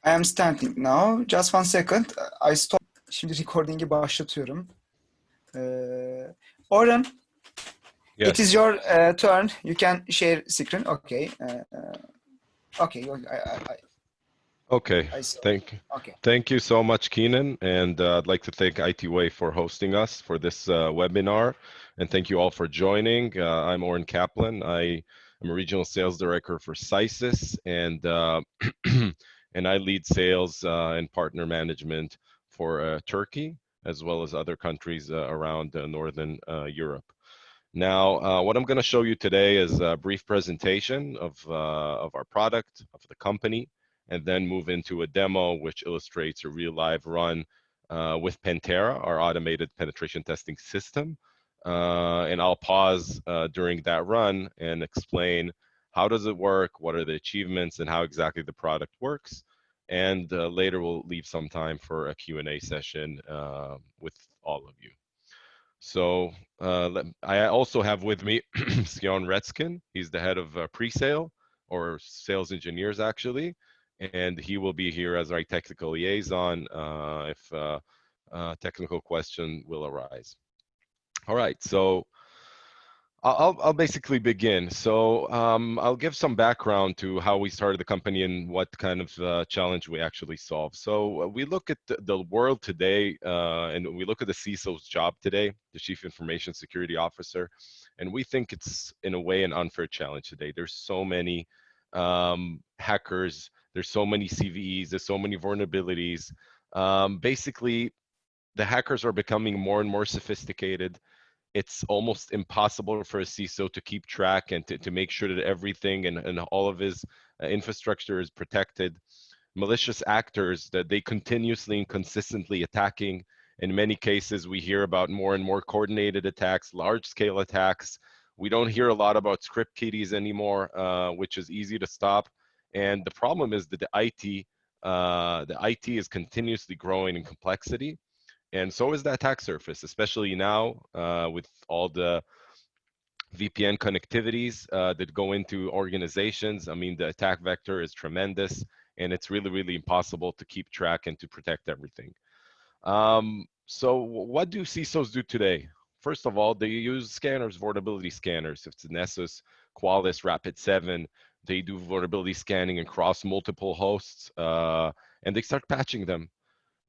I am standing now. Just one second. I stop. Şimdi recording'i başlatıyorum. Orhan, Yes. it is your turn. You can share screen. Okay. Okay. Okay. I saw. Okay. Thank you so much, Keenan, and I'd like to thank Itway for hosting us for this webinar, and thank you all for joining. I'm Oren Kaplan. I am a regional sales director for Pcysys, and and I lead sales and partner management for Turkey as well as other countries around Northern Europe. Now, what I'm going to show you today is a brief presentation of our product, of the company, and then move into a demo which illustrates a real live run with Pentera, our automated penetration testing system. And I'll pause during that run and explain how does it work, what are the achievements, and how exactly the product works. And later we'll leave some time for a Q&A session with all of you. So I also have with me Sion Retzkin. He's the head of pre-sale, or sales engineers actually, and he will be here as our technical liaison if a technical question will arise. All right, so I'll basically begin. So I'll give some background to how we started the company and what kind of challenge we actually solve. So we look at the world today and we look at the CISO's job today, the Chief Information Security Officer, and we think it's in a way an unfair challenge today. There's so many hackers, there's so many CVEs, there's so many vulnerabilities. Basically, the hackers are becoming more and more sophisticated. It's almost impossible for a CISO to keep track and to make sure that everything and all of his infrastructure is protected. Malicious actors that they continuously and consistently attacking. In many cases, we hear about more and more coordinated attacks, large-scale attacks. We don't hear a lot about script kiddies anymore, which is easy to stop. And the problem is that the IT is continuously growing in complexity. And so is the attack surface, especially now with all the VPN connectivities that go into organizations. I mean, the attack vector is tremendous, and it's really, really impossible to keep track and to protect everything. So what do CISOs do today? First of all, they use scanners, vulnerability scanners. If it's Nessus, Qualys, Rapid7, they do vulnerability scanning across multiple hosts, and they start patching them.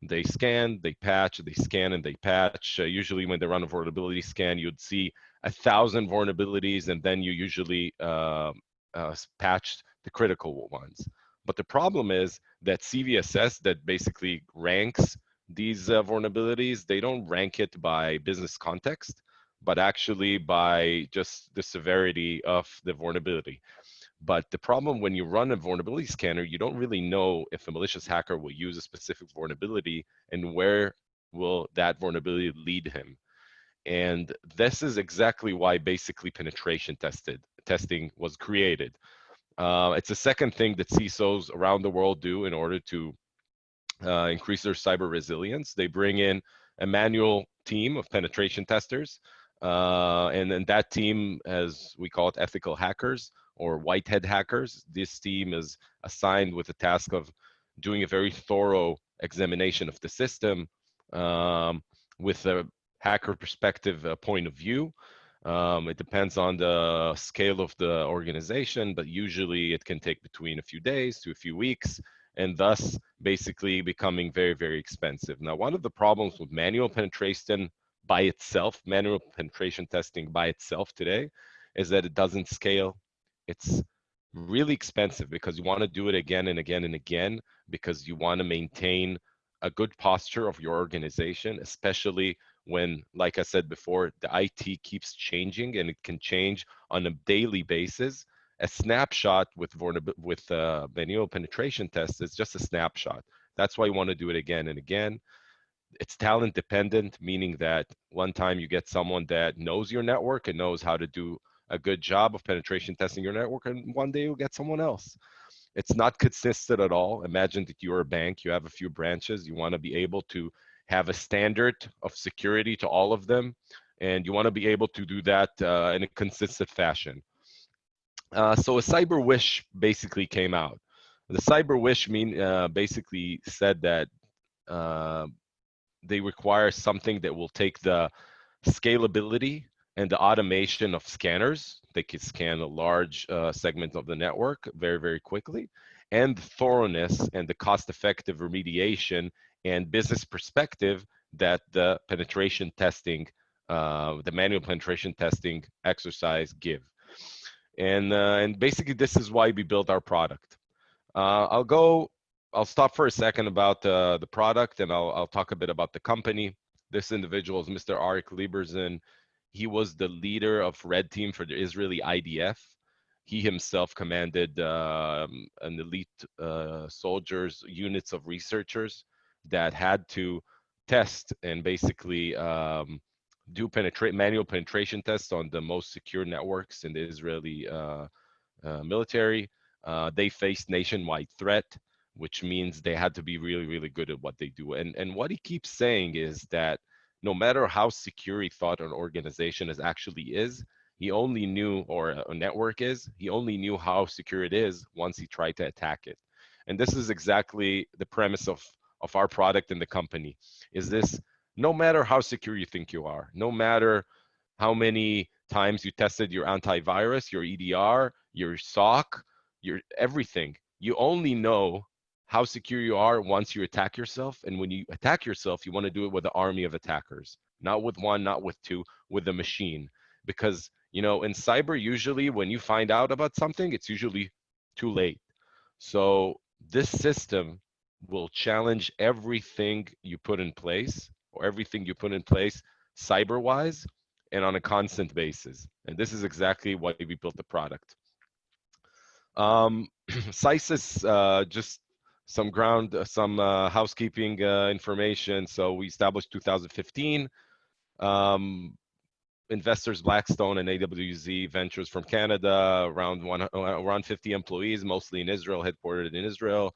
They scan, they patch, they scan, and they patch. Usually when they run a vulnerability scan, you'd see 1,000 vulnerabilities, and then you usually patch the critical ones. But the problem is that CVSS that basically ranks these vulnerabilities, they don't rank it by business context, but actually by just the severity of the vulnerability. But the problem when you run a vulnerability scanner, you don't really know if a malicious hacker will use a specific vulnerability and where will that vulnerability lead him. And this is exactly why basically penetration testing was created. It's the second thing that CISOs around the world do in order to increase their cyber resilience. They bring in a manual team of penetration testers, and then that team, as we call it, ethical hackers, or whitehead hackers. This team is assigned with the task of doing a very thorough examination of the system with a hacker perspective point of view. It depends on the scale of the organization, but usually it can take between a few days to a few weeks, and thus basically becoming very, very expensive. Now, one of the problems with manual penetration by itself, manual penetration testing by itself today, is that it doesn't scale. It's really expensive because you want to do it again and again and again because you want to maintain a good posture of your organization, especially when, like I said before, the IT keeps changing and it can change on a daily basis. A snapshot with manual penetration tests is just a snapshot. That's why you want to do it again and again. It's talent dependent, meaning that one time you get someone that knows your network and knows how to do a good job of penetration testing your network, and one day you'll get someone else. It's not consistent at all. Imagine that you're a bank, you have a few branches, you want to be able to have a standard of security to all of them, and you want to be able to do that in a consistent fashion. So a cyber wish basically came out. The cyber wish basically said that they require something that will take the scalability and the automation of scanners. They can scan a large segment of the network very, very quickly, and the thoroughness and the cost-effective remediation and business perspective that the penetration testing, the manual penetration testing exercise give. And basically, this is why we built our product. I'll stop for a second about the product, and I'll talk a bit about the company. This individual is Mr. Arik Lieberson. He was the leader of Red Team for the Israeli IDF. He himself commanded an elite soldiers, units of researchers that had to test and basically do manual penetration tests on the most secure networks in the Israeli military. They faced nationwide threat, which means they had to be really, really good at what they do. And what he keeps saying is that no matter how secure he thought an organization actually is, he only knew, or a network is, he only knew how secure it is once he tried to attack it. And this is exactly the premise of our product in the company, is this: no matter how secure you think you are, no matter how many times you tested your antivirus, your EDR, your SOC, your everything, you only know how secure you are once you attack yourself. And when you attack yourself, you want to do it with an army of attackers, not with one, not with two, with a machine. Because, you know, in cyber, usually when you find out about something, it's usually too late. So this system will challenge everything you put in place, or everything you put in place cyber-wise, and on a constant basis. And this is exactly why we built the product. Pcysys, just some housekeeping information. So we established 2015. Investors Blackstone and AWZ Ventures from Canada, around 50 employees, mostly in Israel, headquartered in Israel.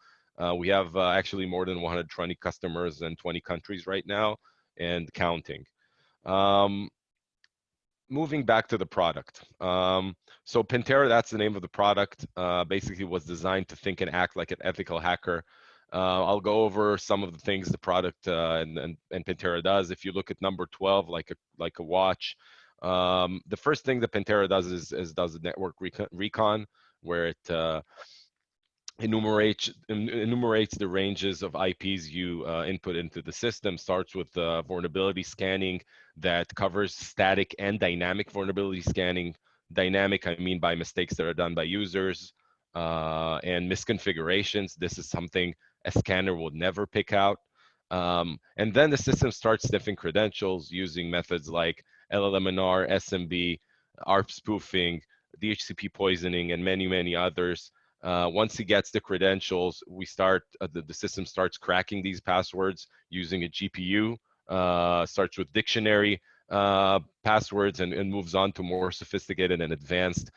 We have actually more than 120 customers in 20 countries right now, and counting. Moving back to the product. So Pentera, that's the name of the product, basically was designed to think and act like an ethical hacker. I'll go over some of the things the product and Pentera does. If you look at number 12, like a watch, the first thing that Pentera does is does a network recon, where it enumerates the ranges of IPs you input into the system. Starts with vulnerability scanning that covers static and dynamic vulnerability scanning. Dynamic, I mean by mistakes that are done by users and misconfigurations. This is something a scanner will never pick out. And then the system starts sniffing credentials using methods like LLMNR, SMB, ARP spoofing, DHCP poisoning, and many, many others. Once he gets the credentials, the system starts cracking these passwords using a GPU, starts with dictionary passwords and moves on to more sophisticated and advanced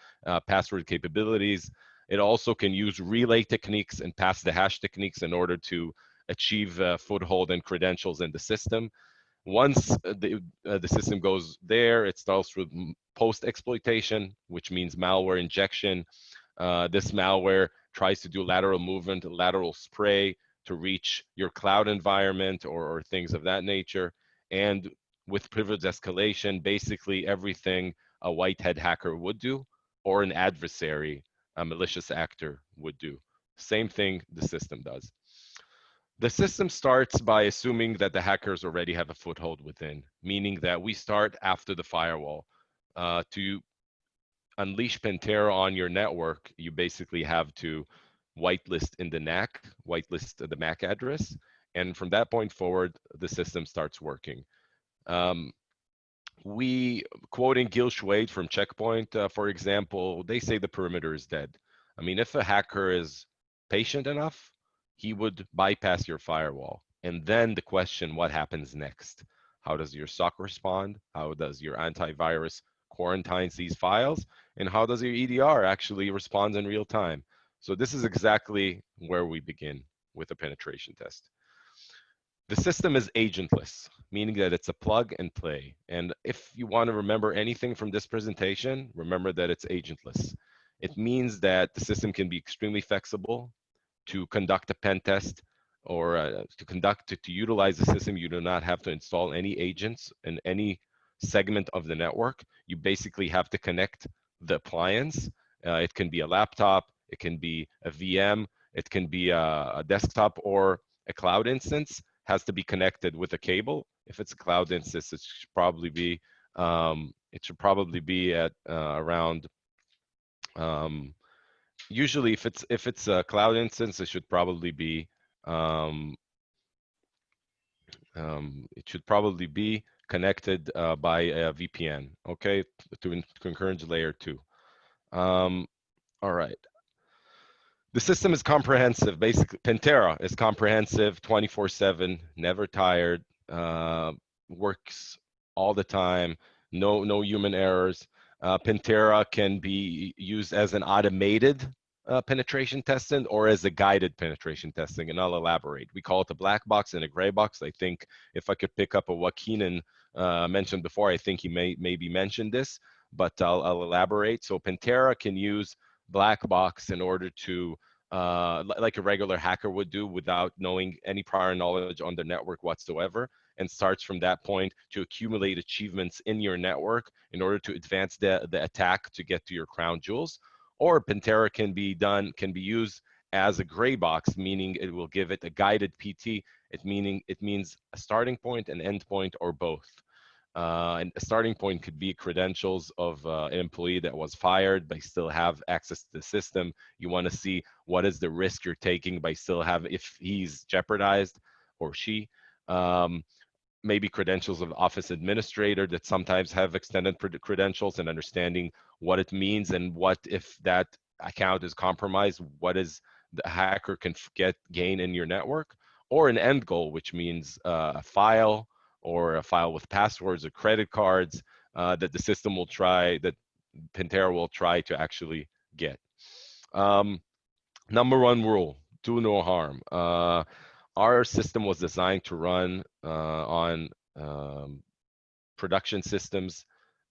password capabilities. It also can use relay techniques and pass the hash techniques in order to achieve foothold and credentials in the system. Once the system goes there, it starts with post-exploitation, which means malware injection. This malware tries to do lateral movement, lateral spray to reach your cloud environment or things of that nature. And with privilege escalation, basically everything a white hat hacker would do, or an adversary, a malicious actor would do. Same thing the system does. The system starts by assuming that the hackers already have a foothold within, meaning that we start after the firewall. To unleash Pentera on your network, you basically have to whitelist in the NAC, whitelist the MAC address, and from that point forward, the system starts working. We, quoting Gil Schwade from Checkpoint, for example, they say the perimeter is dead. I mean, if a hacker is patient enough, he would bypass your firewall. And then the question, what happens next? How does your SOC respond? How does your antivirus quarantines these files? And how does your EDR actually respond in real time? So this is exactly where we begin with a penetration test. The system is agentless, meaning that it's a plug and play. And if you want to remember anything from this presentation, remember that it's agentless. It means that the system can be extremely flexible. to conduct a pen test or to utilize the system, you do not have to install any agents in any segment of the network. You basically have to connect the appliance. It can be a laptop, it can be a VM, it can be a desktop or a cloud instance. Has to be connected with a cable. If it's a cloud instance, it should probably be at around. Usually, if it's a cloud instance, it should probably be connected by a VPN, okay, to concurrent layer 2. All right. The system is comprehensive. Basically, Pentera is comprehensive, 24/7, never tired, works all the time, no human errors. Pentera can be used as an automated penetration testing or as a guided penetration testing, and I'll elaborate. We call it a black box and a gray box. I think if I could pick up what Keenan mentioned before, I think he maybe mentioned this, but I'll elaborate. So Pentera can use black box in order to like a regular hacker would do without knowing any prior knowledge on the network whatsoever, and starts from that point to accumulate achievements in your network in order to advance the attack to get to your crown jewels. Or Pentera can be used as a gray box, meaning it will give it a guided PT. It means a starting point, an end point, or both. And a starting point could be credentials of an employee that was fired but still have access to the system. You want to see what is the risk you're taking by still if he's jeopardized or she. Maybe credentials of office administrator that sometimes have extended credentials, and understanding what it means and what if that account is compromised, what is the hacker can gain in your network. Or an end goal, which means a file or a file with passwords or credit cards that the system will try, that Pentera will try to actually get. Number one rule, do no harm. Our system was designed to run on production systems,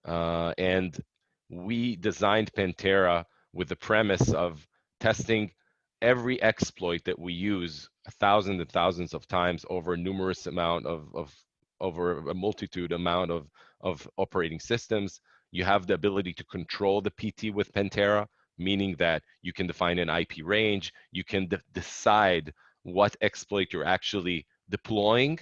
and we designed Pentera with the premise of testing every exploit that we use thousands and thousands of times over a numerous amount over a multitude amount of operating systems. You have the ability to control the PT with Pentera, meaning that you can define an IP range, you can decide what exploit you're actually deploying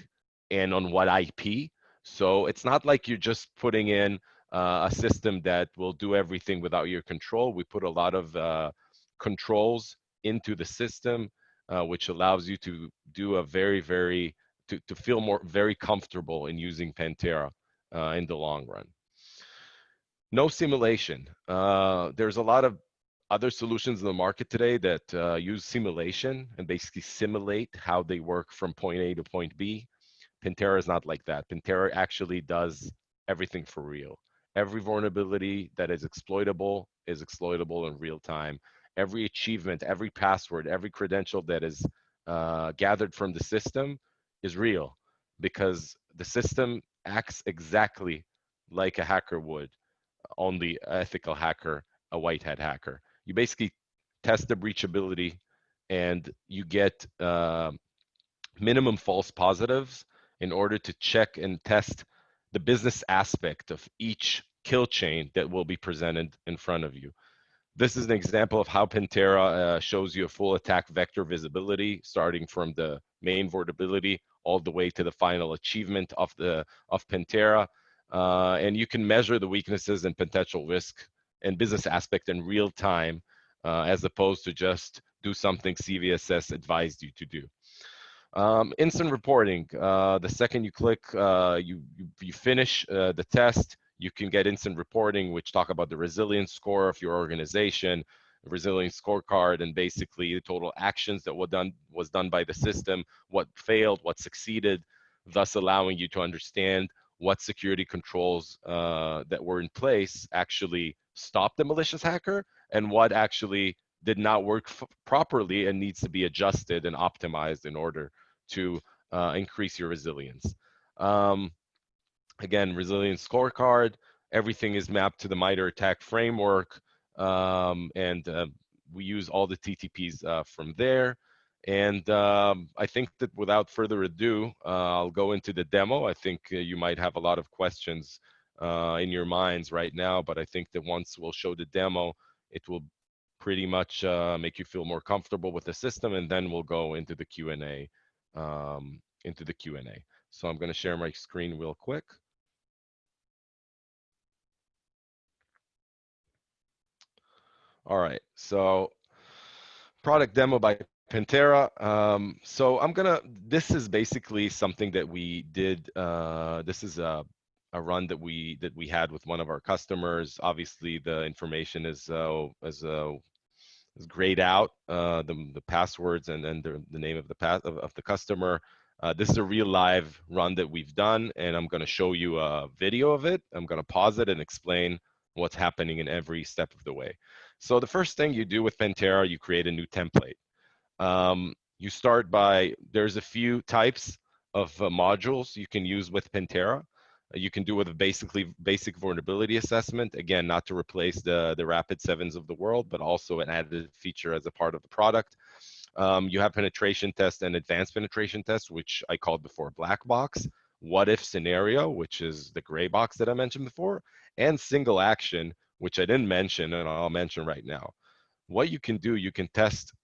and on what IP. So it's not like you're just putting in a system that will do everything without your control. We put a lot of controls into the system, which allows you to do a to feel very comfortable in using Pentera in the long run. No simulation. There's a lot of other solutions in the market today that use simulation and basically simulate how they work from point A to point B. Pentera is not like that. Pentera actually does everything for real. Every vulnerability that is exploitable in real time. Every achievement, every password, every credential that is gathered from the system is real, because the system acts exactly like a hacker would, only ethical hacker, a white hat hacker. You basically test the breachability and you get minimum false positives in order to check and test the business aspect of each kill chain that will be presented in front of you. This is an example of how Pentera shows you a full attack vector visibility, starting from the main vulnerability all the way to the final achievement of Pentera. And you can measure the weaknesses and potential risk and business aspect in real time, as opposed to just do something CVSS advised you to do. Instant reporting. The second you click, you finish the test, you can get instant reporting, which talk about the resilience score of your organization, resilience scorecard, and basically the total actions that was done by the system, what failed, what succeeded, thus allowing you to understand what security controls that were in place actually stopped the malicious hacker, and what actually did not work properly and needs to be adjusted and optimized in order to increase your resilience. Again, resilience scorecard, everything is mapped to the MITRE ATT&CK framework, and we use all the TTPs from there. And I think that without further ado, I'll go into the demo. I think you might have a lot of questions in your minds right now, but I think that once we'll show the demo, it will pretty much make you feel more comfortable with the system, and then we'll go into the Q&A. So I'm going to share my screen real quick. All right, so product demo by Pentera. So this is basically something that we did. This is a run that we had with one of our customers. Obviously, the information is grayed out, the passwords and then the name of the customer. This is a real live run that we've done, and I'm going to show you a video of it. I'm going to pause it and explain what's happening in every step of the way. So the first thing you do with Pentera, you create a new template. You start by, there's a few types of modules you can use with Pentera. You can do with a basic vulnerability assessment, again, not to replace the Rapid7s of the world, but also an added feature as a part of the product. You have penetration test and advanced penetration test, which I called before black box, what if scenario, which is the gray box that I mentioned before, and single action, which I didn't mention, and I'll mention right now. What you can do, you can test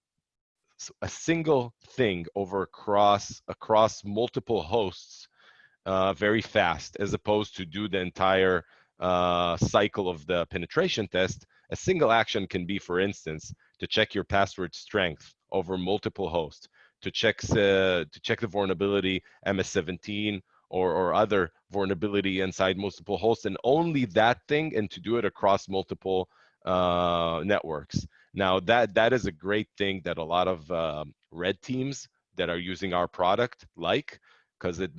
a single thing across multiple hosts very fast, as opposed to do the entire cycle of the penetration test. A single action can be, for instance, to check your password strength over multiple hosts, to check the vulnerability MS17 or other vulnerability inside multiple hosts, and only that thing, and to do it across multiple networks. Now that is a great thing that a lot of red teams that are using our product because it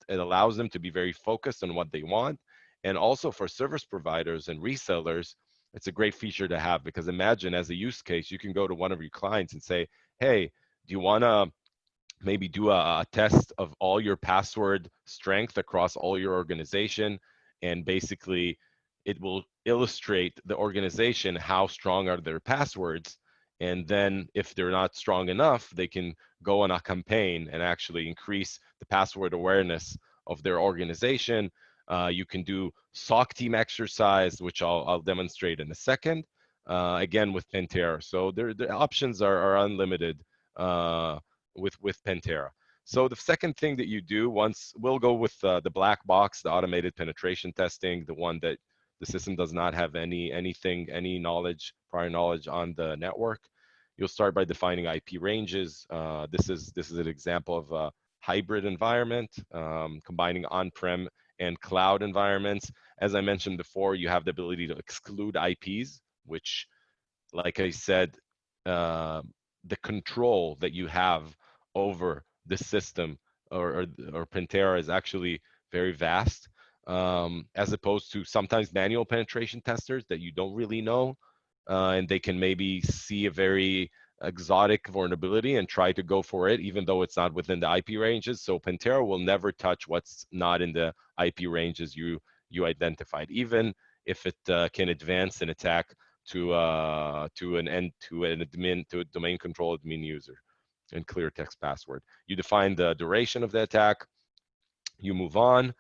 allows them to be very focused on what they want. And also for service providers and resellers, it's a great feature to have, because imagine as a use case, you can go to one of your clients and say, hey, do you want to maybe do a test of all your password strength across all your organization? And basically it will illustrate the organization, how strong are their passwords. And then if they're not strong enough, they can go on a campaign and actually increase the password awareness of their organization. You can do SOC team exercise, which I'll demonstrate in a second, again with Pentera. So the options are unlimited with Pentera. So the second thing that you do, we'll go with the black box, the automated penetration testing, the one that the system does not have any prior knowledge on the network. You'll start by defining IP ranges. This is an example of a hybrid environment, combining on-prem and cloud environments. As I mentioned before, you have the ability to exclude IPs, which, like I said, the control that you have over the system or Pentera is actually very vast, as opposed to sometimes manual penetration testers that you don't really know, and they can maybe see a very exotic vulnerability and try to go for it, even though it's not within the IP ranges. So Pentera will never touch what's not in the IP ranges you identified, even if it can advance an attack to a domain control admin user and clear text password. You define the duration of the attack. You move on.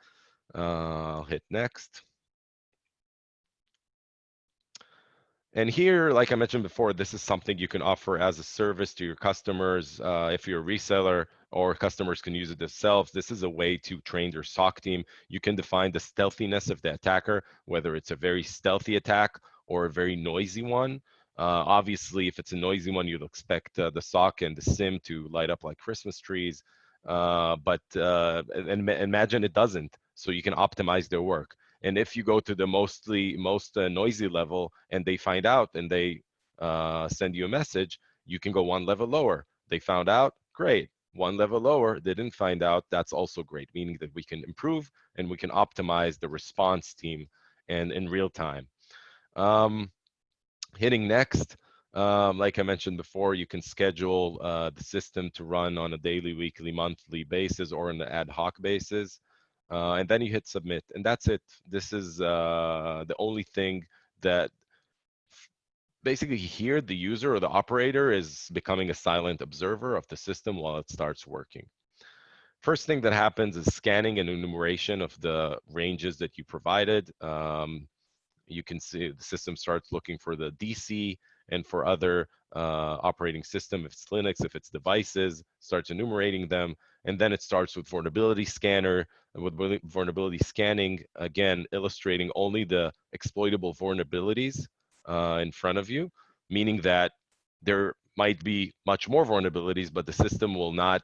I'll hit next. And here, like I mentioned before, this is something you can offer as a service to your customers. If you're a reseller, or customers can use it themselves, this is a way to train their SOC team. You can define the stealthiness of the attacker, whether it's a very stealthy attack or a very noisy one. Obviously, if it's a noisy one, you'd expect the SOC and the SIM to light up like Christmas trees. But imagine it doesn't, so you can optimize their work. And if you go to the most noisy level and they find out and they send you a message, you can go one level lower. They found out, great. One level lower, they didn't find out, that's also great, meaning that we can improve and we can optimize the response team and in real time. Hitting next, like I mentioned before, you can schedule the system to run on a daily, weekly, monthly basis or on an ad hoc basis. And then you hit submit, and that's it. This is the only thing that basically here, the user or the operator is becoming a silent observer of the system while it starts working. First thing that happens is scanning and enumeration of the ranges that you provided. You can see the system starts looking for the DC and for other operating system, if it's Linux, if it's devices, starts enumerating them. And then it starts with vulnerability scanner, and with vulnerability scanning, again, illustrating only the exploitable vulnerabilities in front of you, meaning that there might be much more vulnerabilities, but the system will not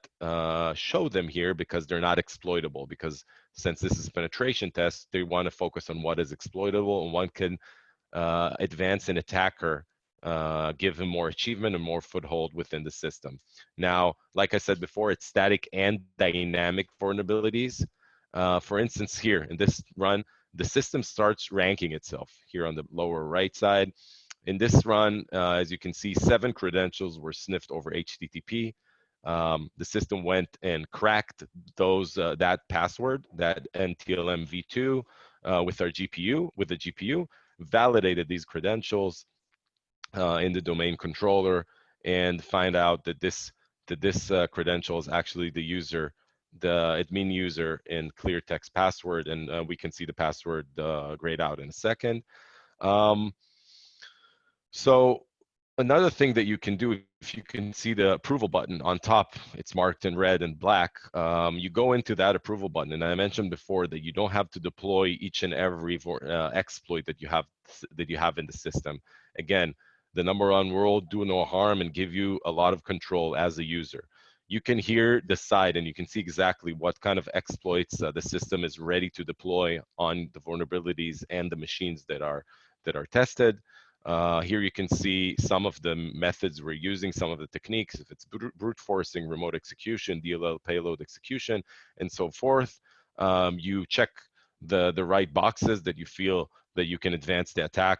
show them here because they're not exploitable. Because since this is a penetration test, they want to focus on what is exploitable, and one can advance an attacker, give him more achievement and more foothold within the system. Now, like I said before, it's static and dynamic vulnerabilities. For instance, here in this run, the system starts ranking itself here on the lower right side. In this run, as you can see, 7 credentials were sniffed over HTTP. The system went and cracked those that password, that NTLM v2, with the GPU, validated these credentials in the domain controller, and find out that this credential is actually the user, the admin user in clear text password, and we can see the password grayed out in a second. So another thing that you can do, if you can see the approval button on top, it's marked in red and black. You go into that approval button, and I mentioned before that you don't have to deploy each and every exploit that you have in the system. Again, the number one rule: do no harm and give you a lot of control as a user. You can here decide, and you can see exactly what kind of exploits the system is ready to deploy on the vulnerabilities and the machines that are tested. Here you can see some of the methods we're using, some of the techniques, if it's brute forcing, remote execution, DLL payload execution, and so forth. You check the right boxes that you feel that you can advance the attack,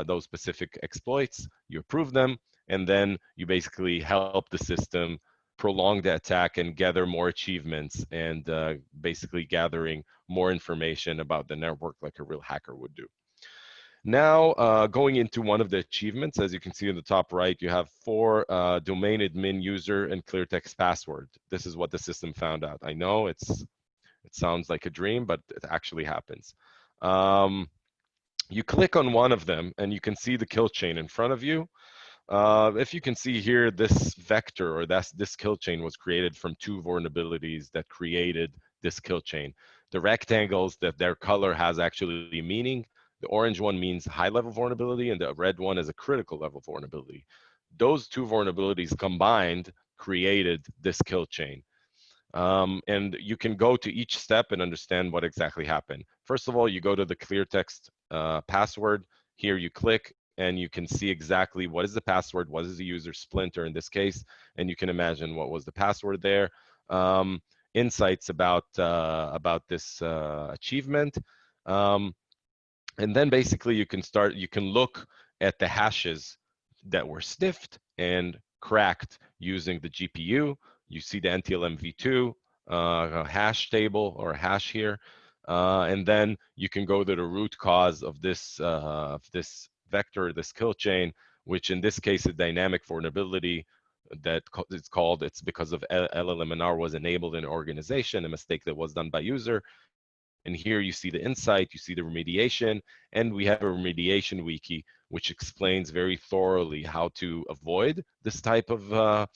those specific exploits, you approve them, and then you basically help the system prolong the attack and gather more achievements, and basically gathering more information about the network like a real hacker would do. Now, going into one of the achievements, as you can see in the top right, you have 4 domain admin user and clear text password. This is what the system found out. I know it sounds like a dream, but it actually happens. You click on one of them, and you can see the kill chain in front of you. If you can see here, this vector, or this kill chain, was created from 2 vulnerabilities that created this kill chain. The rectangles, that their color has actually meaning. The orange one means high-level vulnerability, and the red one is a critical level vulnerability. Those 2 vulnerabilities combined created this kill chain. And you can go to each step and understand what exactly happened. First of all, you go to the clear text password. Here you click, and you can see exactly what is the password, what is the user, Splinter in this case, and you can imagine what was the password there. Insights about this achievement. And then basically you can look at the hashes that were sniffed and cracked using the GPU. You see the NTLM v2 hash table or hash here. And then you can go to the root cause of this vector, this kill chain, which in this case is dynamic vulnerability that it's because of LLMNR was enabled in an organization, a mistake that was done by user. And here you see the insight, you see the remediation, and we have a remediation wiki which explains very thoroughly how to avoid this type of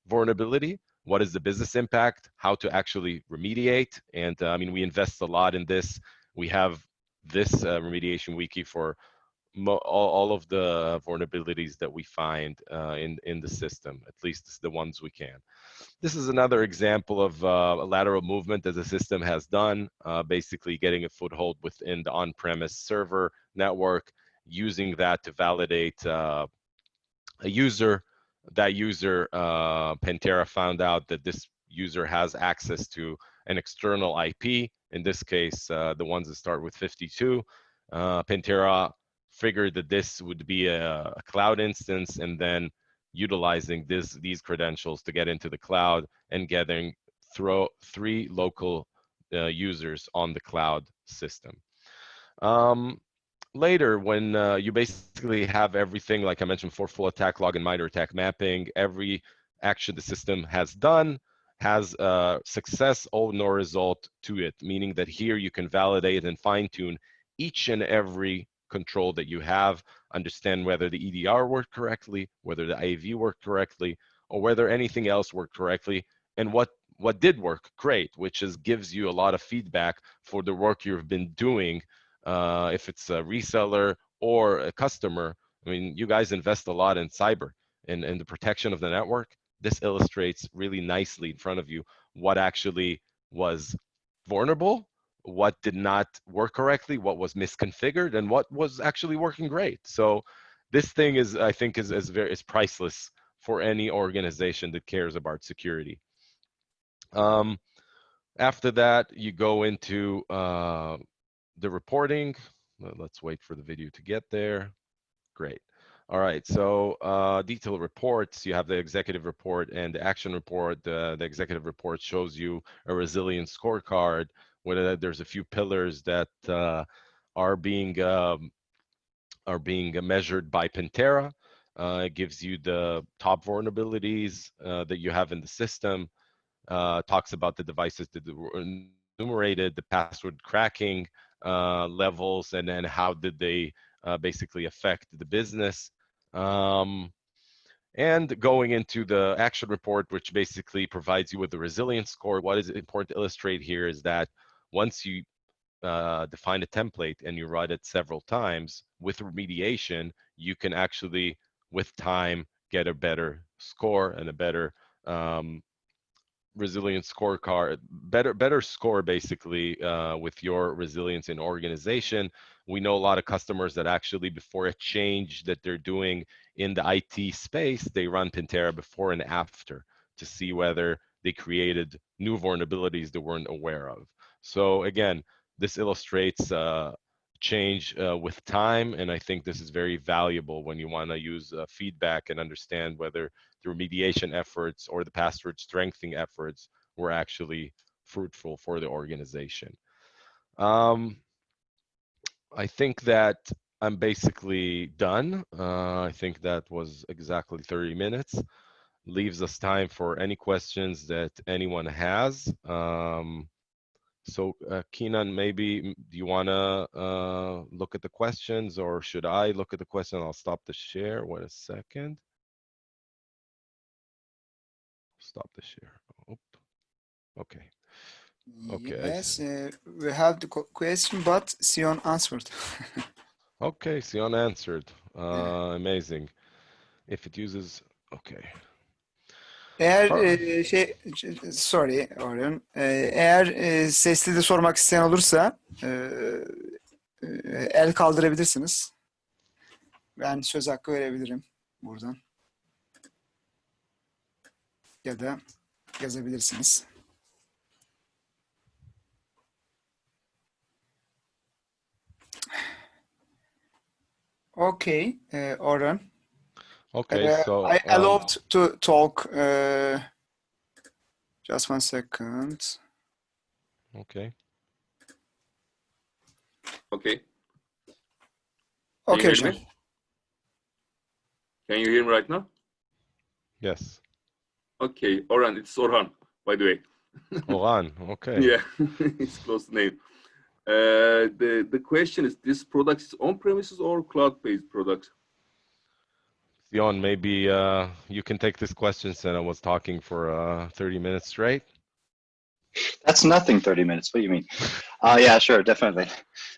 vulnerability. What is the business impact? How to actually remediate? And I mean, we invest a lot in this. We have this remediation wiki for all of the vulnerabilities that we find in the system, at least the ones we can. This is another example of a lateral movement that the system has done, basically getting a foothold within the on-premise server network, using that to validate a user. That user, Pantera, found out that this user has access to an external IP, in this case, the ones that start with 52. Pantera figured that this would be a cloud instance, and then utilizing these credentials to get into the cloud and getting 3 local users on the cloud system. later, when you basically have everything, like I mentioned before, full attack log and minor attack mapping, every action the system has done has a success or no result to it, meaning that here you can validate and fine-tune each and every control that you have, understand whether the EDR worked correctly, whether the IAV worked correctly, or whether anything else worked correctly, and what did work great, which is gives you a lot of feedback for the work you've been doing. If it's a reseller or a customer, I mean, you guys invest a lot in cyber and the protection of the network. This illustrates really nicely in front of you what actually was vulnerable, what did not work correctly, what was misconfigured, and what was actually working great. So this thing is, I think, is priceless for any organization that cares about security. After that, you go into the reporting. Let's wait for the video to get there. Great. All right, so detailed reports, you have the executive report and the action report. The executive report shows you a resilience scorecard where there's a few pillars that are being measured by Pentera. It gives you the top vulnerabilities that you have in the system, talks about the devices that were enumerated, the password cracking levels, and then how did they basically affect the business. And going into the action report, which basically provides you with the resilience score. What is important to illustrate here is that once you define a template and you run it several times with remediation, you can actually, with time, get a better score and a better resilience scorecard, better score basically with your resilience in organization. We know a lot of customers that actually before a change that they're doing in the IT space, they run Pentera before and after to see whether they created new vulnerabilities they weren't aware of. So again, this illustrates change with time, and I think this is very valuable when you want to use feedback and understand whether the remediation efforts or the password strengthening efforts were actually fruitful for the organization. I think that I'm basically done. I think that was exactly 30 minutes. Leaves us time for any questions that anyone has. So Keenan, maybe do you want to look at the questions, or should I look at the question? I'll stop the share. Wait a second. Stop the share. Oop. Okay. Okay. Yes, we have the question, but Sion answered. Okay, Sion answered. Amazing. If it uses, okay. Eğer sorry Orhan, eğer sesli de sormak isteyen olursa el kaldırabilirsiniz. Ben söz hakkı verebilirim buradan. Ya da yazabilirsiniz. Okay, Orhan. Okay, so I allowed to talk. Just 1 second. Okay. Okay. Okay, Can you hear me? Can you hear me right now? Yes. Okay, Orhan, it's Orhan, by the way. Orhan, okay. Yeah, it's close name. The question is, this product is on-premises or cloud-based product? Sion, maybe you can take this question since I was talking for 30 minutes straight. That's nothing, 30 minutes. What do you mean? Yeah, sure, definitely.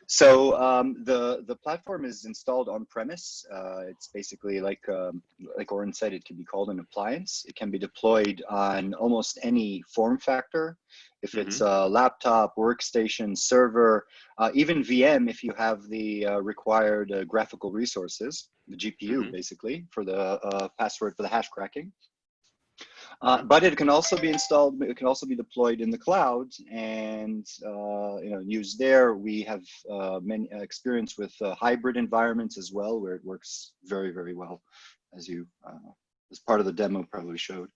So the platform is installed on premise. It's basically like Orhan said, it can be called an appliance. It can be deployed on almost any form factor. If it's a laptop, workstation, server, even VM, if you have the required graphical resources, the GPU basically for the password for the hash cracking. But it can also be installed. It can also be deployed in the cloud and used there. We have many experience with hybrid environments as well, where it works very, very well, as you as part of the demo probably showed.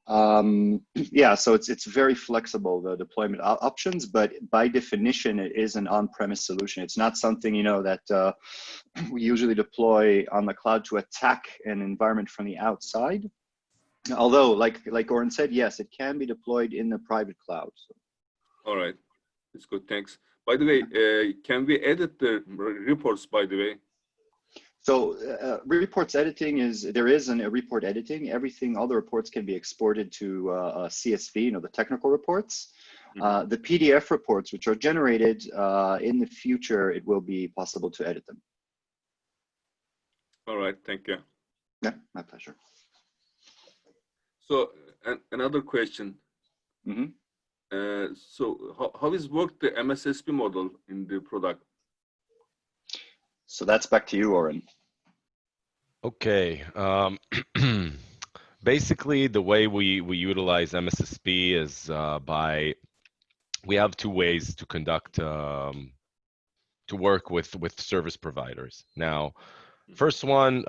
Yeah, so it's very flexible, the deployment options, but by definition, it is an on-premise solution. It's not something, that we usually deploy on the cloud to attack an environment from the outside. Although, like Oren said, yes, it can be deployed in the private cloud. So. All right, it's good, thanks. By the way, can we edit the reports, by the way? So reports editing there is a report editing. All the reports can be exported to a CSV, the technical reports. Mm-hmm. The PDF reports, which are generated in the future, it will be possible to edit them. All right, thank you. Yeah, my pleasure. So another question. Mm-hmm. So how is worked the MSSP model in the product? So that's back to you, Oren. Okay. Basically, the way we utilize MSSP is we have two ways to conduct, to work with service providers. Now, first one,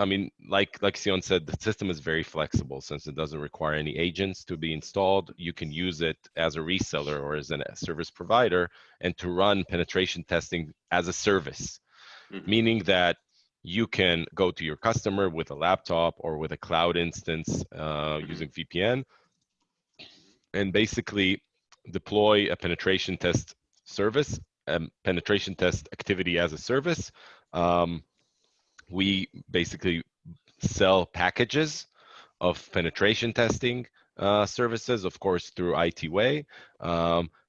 like Sion said, the system is very flexible since it doesn't require any agents to be installed. You can use it as a reseller or as a service provider and to run penetration testing as a service. Mm-hmm. Meaning that you can go to your customer with a laptop or with a cloud instance using VPN and basically deploy a penetration test service, penetration test activity as a service. We basically sell packages of penetration testing services, of course, through Itway.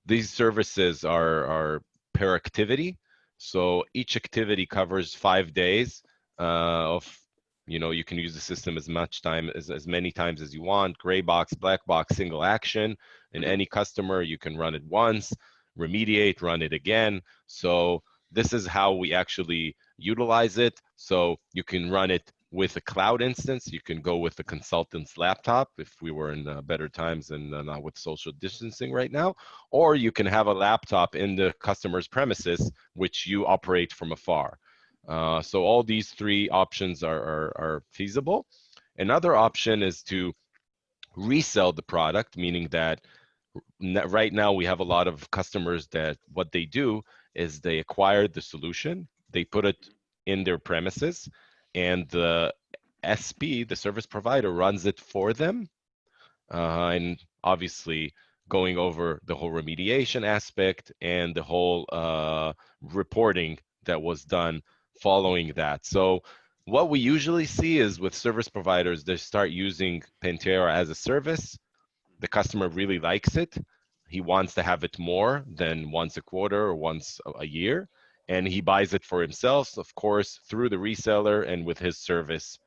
These services are per activity. So each activity covers 5 days of, you can use the system as many times as you want, gray box, black box, single action. And any customer, you can run it once, remediate, run it again. So this is how we actually utilize it. So you can run it with a cloud instance. You can go with the consultant's laptop if we were in better times and not with social distancing right now, or you can have a laptop in the customer's premises, which you operate from afar. So all these three options are feasible. Another option is to resell the product, meaning that right now we have a lot of customers that what they do is they acquired the solution, they put it in their premises, and the SP, the service provider, runs it for them. And obviously going over the whole remediation aspect and the whole reporting that was done following that. So what we usually see is with service providers, they start using Pentera as a service. The customer really likes it. He wants to have it more than once a quarter or once a year. And he buys it for himself, of course, through the reseller and with his service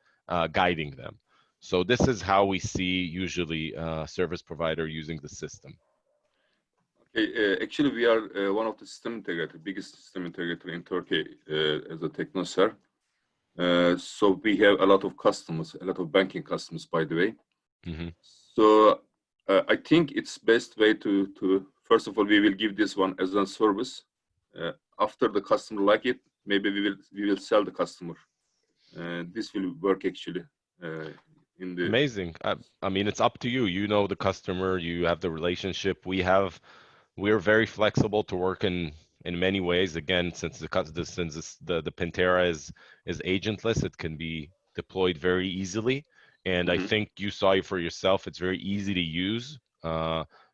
guiding them. So this is how we see usually service provider using the system. Okay, actually, we are one of the system integrator, biggest system integrator in Turkey as a TechnoSer. So we have a lot of customers, a lot of banking customers, by the way. Mm-hmm. So I think it's best way to first of all, we will give this one as a service. After the customer like it, maybe we will sell the customer. This will work actually. Amazing. I mean, it's up to you. You know the customer. You have the relationship. We're very flexible to work in many ways. Again, since the Pentera is agentless, it can be deployed very easily. And I think you saw it for yourself. It's very easy to use.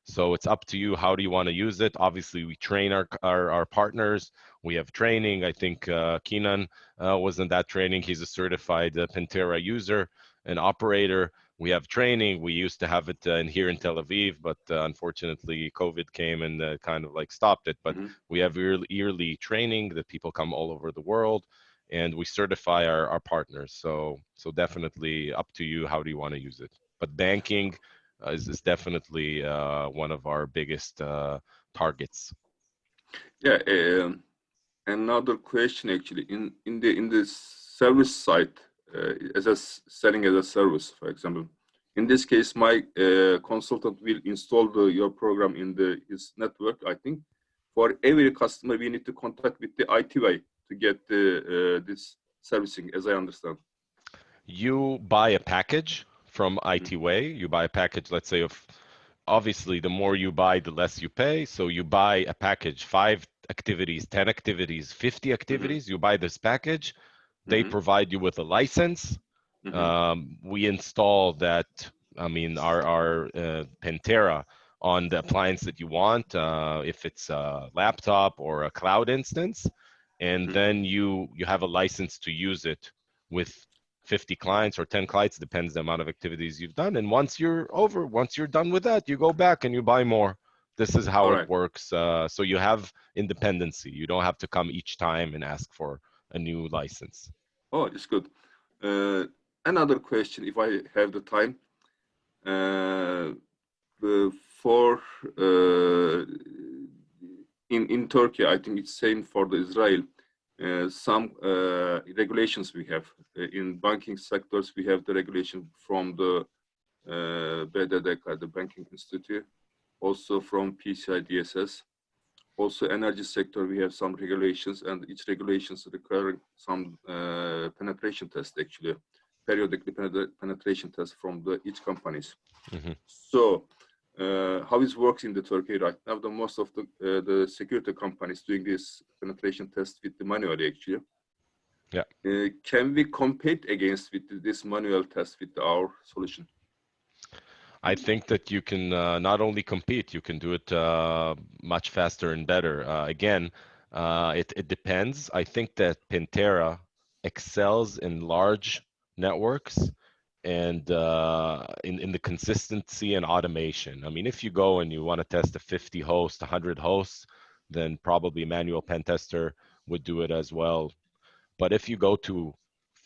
So it's up to you. How do you want to use it? Obviously, we train our partners. We have training. I think Kenan was in that training. He's a certified Pentera user and operator. We have training. We used to have it here in Tel Aviv, but unfortunately, COVID came and kind of like stopped it. But we have yearly training that people come all over the world, and we certify our partners. So definitely up to you. How do you want to use it? But banking is definitely one of our biggest targets. Yeah. Another question actually in the service side, selling as a service, for example. In this case, my consultant will install your program in his network. I think for every customer, we need to contact with the Itway to get this servicing, as I understand. You buy a package from Itway. You buy a package, let's say, of obviously the more you buy, the less you pay. So you buy a package, 5 activities, 10 activities, 50 activities. You buy this package. They provide you with a license. We install that, I mean, our Pentera on the appliance that you want, if it's a laptop or a cloud instance, and then you have a license to use it with 50 clients or 10 clients, depends the amount of activities you've done. And once you're done with that, you go back and you buy more. This is how it works. So you have independency. You don't have to come each time and ask for a new license. Oh, it's good. Another question, if I have the time. In Turkey, I think it's same for the Israel. Some regulations we have in banking sectors. We have the regulation from the BDDK, the Banking Institute, also from Pcysys. Also, energy sector, we have some regulations, and each regulations requiring some penetration test, actually, periodically penetration test from each companies. So, how it works in the Turkey right now? The most of the security companies doing this penetration test with the manually, actually. Yeah. Can we compete against with this manual test with our solution? I think that you can not only compete, you can do it much faster and better. Again, it depends. I think that Pentera excels in large networks and in the consistency and automation. I mean, if you go and you want to test a 50 host, 100 hosts, then probably a manual pen tester would do it as well. But if you go to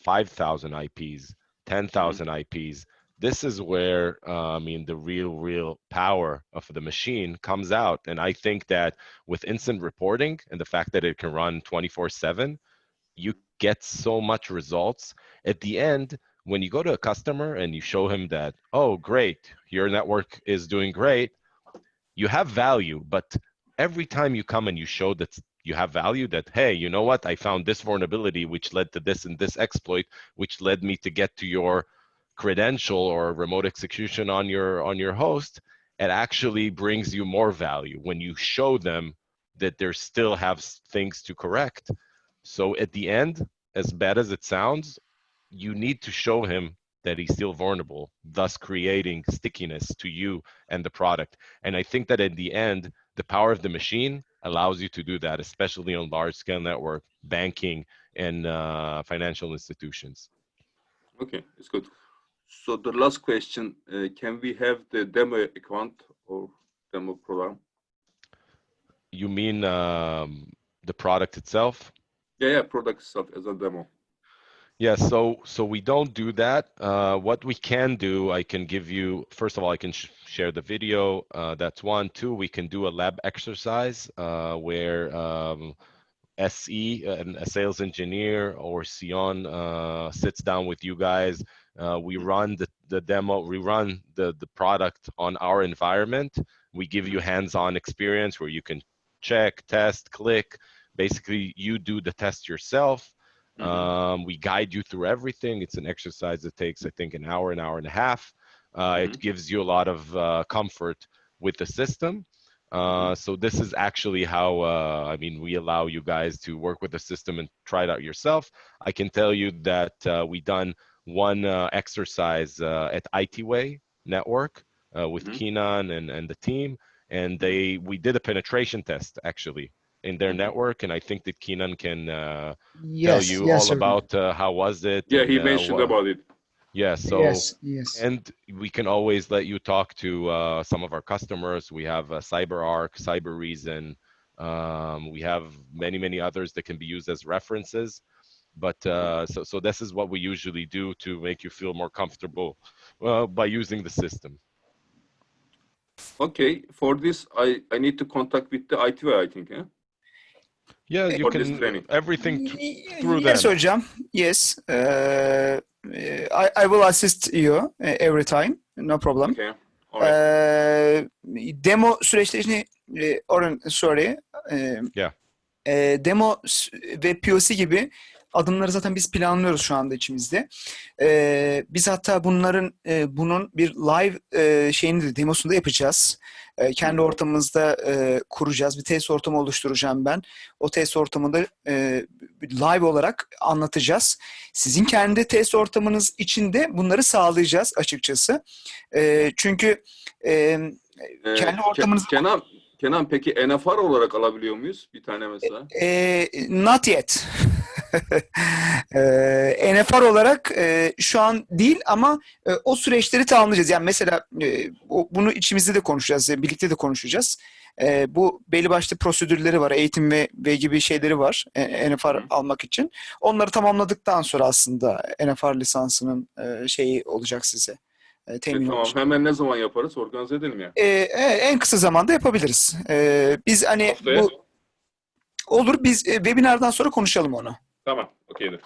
5,000 IPs, 10,000 IPs, this is where, I mean, the real power of the machine comes out. And I think that with instant reporting and the fact that it can run 24/7, you get so much results. At the end, when you go to a customer and you show him that, oh, great, your network is doing great, you have value. But every time you come and you show that you have value, that, hey, you know what, I found this vulnerability, which led to this and this exploit, which led me to get to your credential or remote execution on your host, it actually brings you more value when you show them that they still have things to correct. So at the end, as bad as it sounds, you need to show him that he's still vulnerable, thus creating stickiness to you and the product. And I think that at the end, the power of the machine allows you to do that, especially on large scale network, banking, and financial institutions. Okay, it's good. So the last question, can we have the demo account or demo program? You mean the product itself? Yeah, product itself as a demo. Yeah, so we don't do that. What we can do, I can give you, first of all, I can share the video. That's one. Two, we can do a lab exercise where SE, a sales engineer, or Sion sits down with you guys. We run the demo, we run the product on our environment. We give you hands-on experience where you can check, test, click. Basically, you do the test yourself. We guide you through everything. It's an exercise that takes, I think, an hour and a half. It gives you a lot of comfort with the system. So this is actually how, I mean, we allow you guys to work with the system and try it out yourself. I can tell you that we done one exercise at Itway network with Kenan and the team, and we did a penetration test actually in their network, and I think that Kenan can tell you all about how was it. Yeah, and, he mentioned about it. Yeah, so yes. and we can always let you talk to some of our customers. We have CyberArk, Cyber Reason. We have many others that can be used as references. But so this is what we usually do to make you feel more comfortable by using the system. Okay, for this, I need to contact with the ITV, I think, yeah? Yeah, you For can this training. everything through Yes, them. hocam. Yes. I will assist you every time. No problem. Okay, all right. Demo süreçlerini sorry. Yeah. Demo ve POC gibi adımları zaten biz planlıyoruz şu anda içimizde. Biz hatta bunun bir live şeyini de demosunu da yapacağız. Kendi ortamımızda kuracağız. Bir test ortamı oluşturacağım ben. O test ortamında live olarak anlatacağız. Sizin kendi test ortamınız içinde bunları sağlayacağız açıkçası. Çünkü kendi ortamınızı... Kenan peki NFR olarak alabiliyor muyuz? Bir tane mesela. Not yet. NFR olarak şu an değil ama o süreçleri tamamlayacağız. Yani mesela bunu içimizde de konuşacağız, birlikte de konuşacağız. Bu belli başlı prosedürleri var, eğitim ve gibi şeyleri var NFR almak için. Onları tamamladıktan sonra aslında NFR lisansının şeyi olacak size. Tamam, olacak. hemen ne zaman yaparız? Organize edelim ya. En kısa zamanda yapabiliriz. Biz hani Haftaya. Olur, biz webinardan sonra konuşalım onu. Tamam, okeydir.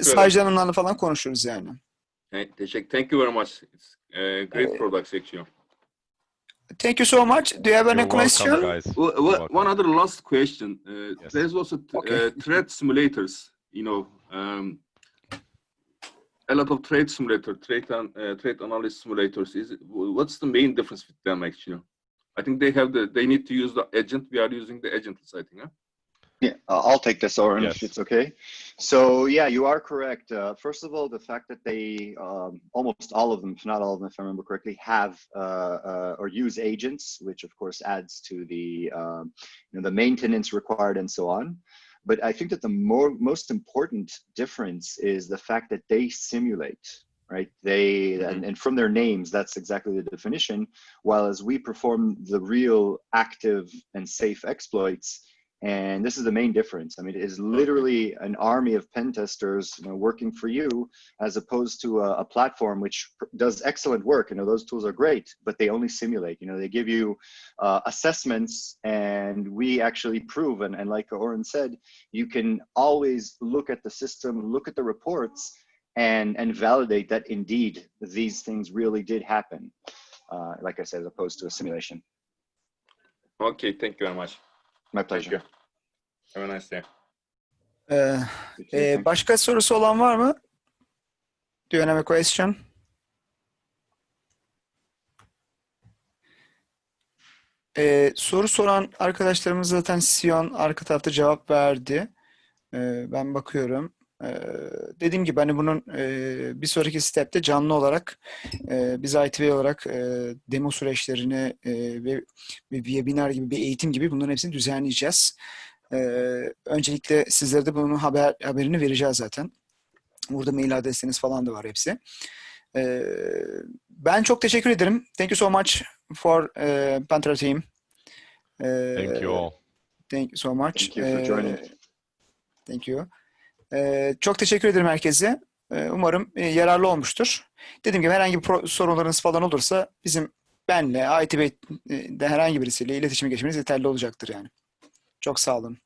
Sajda Hanım'la falan konuşuruz yani. Thank you very much. It's great products actually. Thank you so much. Do you have any You're welcome, question? guys. One other last question. Yes. There's also Okay. trade simulators. A lot of trade simulator, trade analyst simulators. What's the main difference with them actually? I think they need to use the agent. We are using the agentless, I think. Huh? Yeah, I'll take this, Oren, Yes. if it's okay. So yeah, you are correct. First of all, the fact that they, almost all of them, if not all of them, if I remember correctly, have or use agents, which of course adds to the, the maintenance required and so on. But I think that the most important difference is the fact that they simulate, right? And from their names, that's exactly the definition. While as we perform the real active and safe exploits. And this is the main difference. I mean, it is literally an army of pen testers, working for you, as opposed to a platform which does excellent work. Those tools are great, but they only simulate. They give you assessments, and we actually prove. And like Oren said, you can always look at the system, look at the reports, and validate that indeed these things really did happen. Like I said, as opposed to a simulation. Okay, thank you very much. My pleasure. Have a nice day. Başka sorusu olan var mı? Do you have a question? Soru soran arkadaşlarımız zaten Sion arka tarafta cevap verdi. Ben bakıyorum. Dediğim gibi hani bunun bir sonraki step'te canlı olarak biz ITV olarak demo süreçlerini ve webinar gibi bir eğitim gibi bunların hepsini düzenleyeceğiz. Öncelikle sizlere de bunun haberini vereceğiz zaten. Burada mail adresiniz falan da var hepsi. Ben çok teşekkür ederim. Thank you so much for Pantera team. Thank you all. Thank you so much. Thank you for joining. Thank you. Çok teşekkür ederim herkese. Umarım yararlı olmuştur. Dediğim gibi herhangi bir sorunlarınız falan olursa benle, ITV'de herhangi birisiyle iletişime geçmeniz yeterli olacaktır yani. Çok sağ olun.